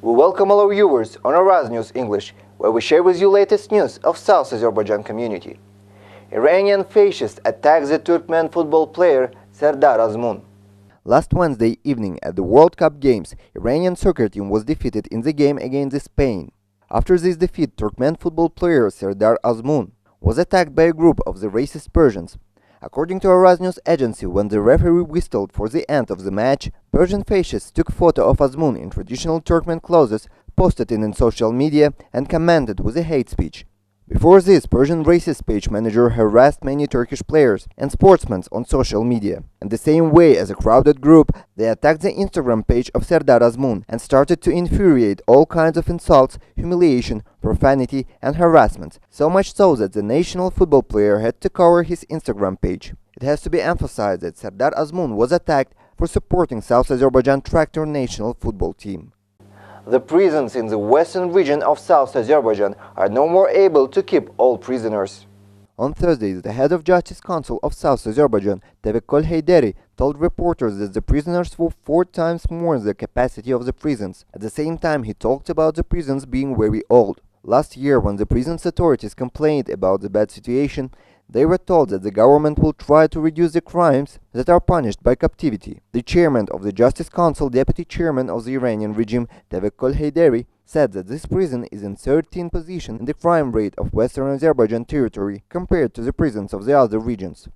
We welcome all our viewers on Araz News English, where we share with you latest news of South Azerbaijan community. Iranian fascists attacked the Turkmen football player Serdar Azmoun. Last Wednesday evening at the World Cup Games, Iranian soccer team was defeated in the game against Spain. After this defeat, Turkmen football player Serdar Azmoun was attacked by a group of the racist Persians. According to Araz News Agency, when the referee whistled for the end of the match, Persian fascists took a photo of Azmoun in traditional Turkmen clothes, posted it in social media, and commented with a hate speech. Before this, Persian racist page manager harassed many Turkish players and sportsmen on social media. In the same way as a crowded group, they attacked the Instagram page of Serdar Azmoun and started to infuriate all kinds of insults, humiliation, profanity and harassment, so much so that the national football player had to cover his Instagram page. It has to be emphasized that Serdar Azmoun was attacked for supporting South Azerbaijan tractor national football team. The prisons in the western region of South Azerbaijan are no more able to keep all prisoners. On Thursday, the head of Justice Council of South Azerbaijan, Tevekkol Heyderi, told reporters that the prisoners were 4 times more than the capacity of the prisons. At the same time, he talked about the prisons being very old. Last year, when the prisons authorities complained about the bad situation, they were told that the government will try to reduce the crimes that are punished by captivity. The chairman of the Justice Council, deputy chairman of the Iranian regime, Tevekkol Heyderi, said that this prison is in 13th position in the crime rate of Western Azerbaijan territory compared to the prisons of the other regions.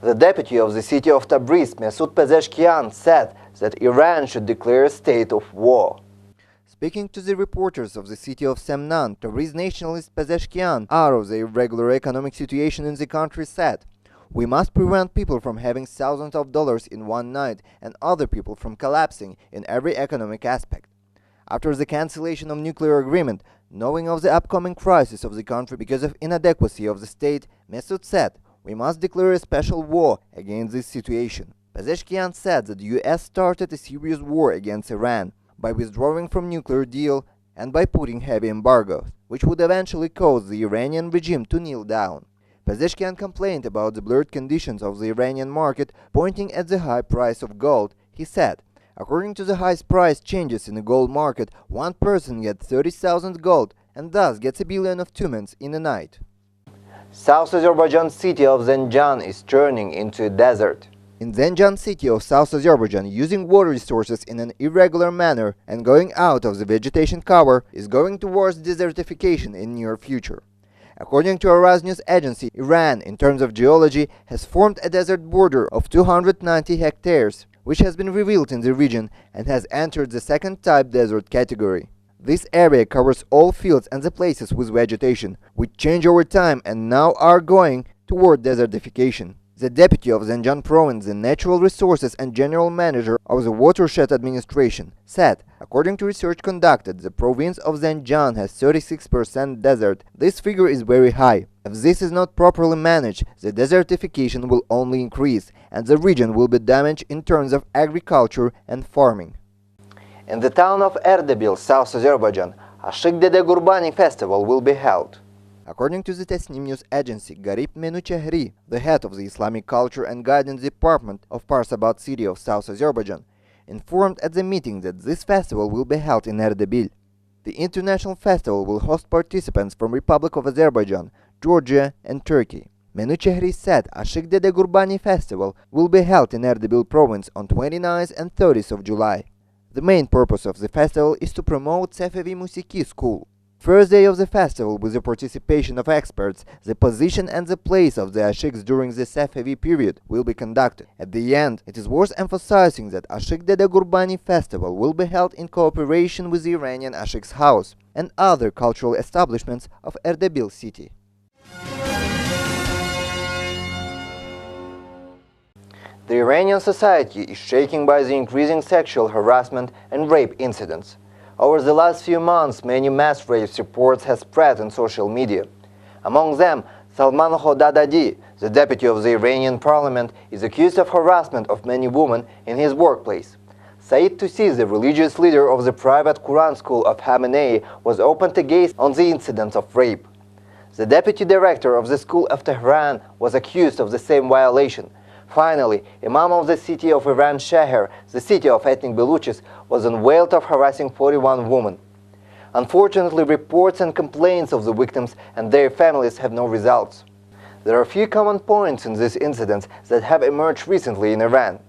The deputy of the city of Tabriz, Mesut Pezeshkian, said that Iran should declare a state of war. Speaking to the reporters of the city of Semnan, Tabriz nationalist Pezeshkian, out of the irregular economic situation in the country, said, "We must prevent people from having thousands of dollars in one night and other people from collapsing in every economic aspect." After the cancellation of nuclear agreement, knowing of the upcoming crisis of the country because of inadequacy of the state, Mesut said, "We must declare a special war against this situation." Pezeshkian said that the US started a serious war against Iran by withdrawing from nuclear deal and by putting heavy embargoes, which would eventually cause the Iranian regime to kneel down. Pezeshkian complained about the blurred conditions of the Iranian market, pointing at the high price of gold. He said, "According to the high price changes in the gold market, one person gets 30,000 gold and thus gets 1 billion of tumens in a night." South Azerbaijan city of Zanjan is turning into a desert. In Zanjan city of South Azerbaijan, using water resources in an irregular manner and going out of the vegetation cover is going towards desertification in near future. According to Araz News Agency, Iran, in terms of geology, has formed a desert border of 290 hectares, which has been revealed in the region and has entered the second type desert category. This area covers all fields and the places with vegetation, which change over time and now are going toward desertification. The deputy of Zanjan province, the natural resources and general manager of the watershed administration, said, according to research conducted, the province of Zanjan has 36% desert. This figure is very high. If this is not properly managed, the desertification will only increase and the region will be damaged in terms of agriculture and farming. In the town of Erdebil, South Azerbaijan, a Ashik Dede Gurbani festival will be held. According to the Tasnim News Agency, Garip Menuchehri, the head of the Islamic Culture and Guidance Department of Parsabad city of South Azerbaijan, informed at the meeting that this festival will be held in Erdebil. The international festival will host participants from Republic of Azerbaijan, Georgia and Turkey. Menuchehri said Ashik Dede Gurbani festival will be held in Erdebil province on 29th and 30th of July. The main purpose of the festival is to promote Sefevi Musiki school. First day of the festival, with the participation of experts, the position and the place of the Ashiks during the Sefevi period will be conducted. At the end, it is worth emphasizing that Ashik Dede Gurbani festival will be held in cooperation with the Iranian Ashiks House and other cultural establishments of Erdebil city. The Iranian society is shaken by the increasing sexual harassment and rape incidents. Over the last few months, many mass rape reports have spread on social media. Among them, Salman Khodadadi, the deputy of the Iranian parliament, is accused of harassment of many women in his workplace. Said Tusi, the religious leader of the private Quran school of Khamenei, was open to gaze on the incidents of rape. The deputy director of the school of Tehran was accused of the same violation. Finally, Imam of the city of Iran Sheher, the city of ethnic Baluchis, was unveiled of harassing 41 women. Unfortunately, reports and complaints of the victims and their families have no results. There are a few common points in these incidents that have emerged recently in Iran.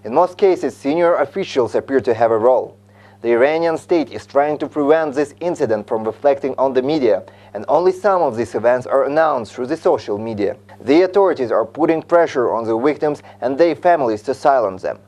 In most cases, senior officials appear to have a role. The Iranian state is trying to prevent this incident from reflecting on the media, and only some of these events are announced through the social media. The authorities are putting pressure on the victims and their families to silence them.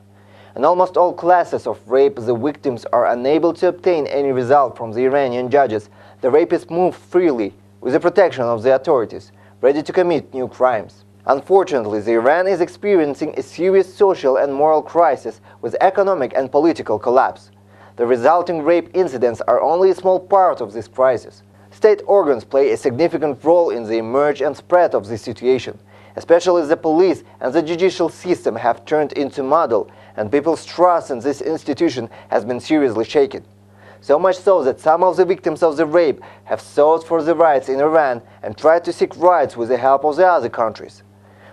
In almost all classes of rape, the victims are unable to obtain any result from the Iranian judges. The rapists move freely, with the protection of the authorities, ready to commit new crimes. Unfortunately, Iran is experiencing a serious social and moral crisis with economic and political collapse. The resulting rape incidents are only a small part of this crisis. State organs play a significant role in the emergence and spread of this situation, especially the police and the judicial system have turned into model, and people's trust in this institution has been seriously shaken. So much so that some of the victims of the rape have sought for the rights in Iran and tried to seek rights with the help of the other countries.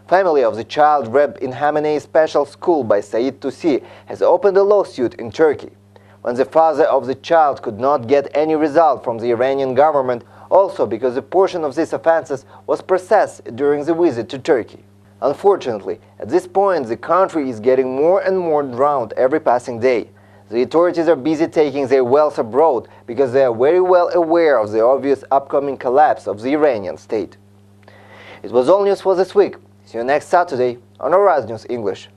Family of the child raped in Khamenei Special School by Said Tusi has opened a lawsuit in Turkey. When the father of the child could not get any result from the Iranian government, also because a portion of these offenses was processed during the visit to Turkey. Unfortunately, at this point the country is getting more and more drowned every passing day. The authorities are busy taking their wealth abroad because they are very well aware of the obvious upcoming collapse of the Iranian state. It was all news for this week. See you next Saturday on Araz News English.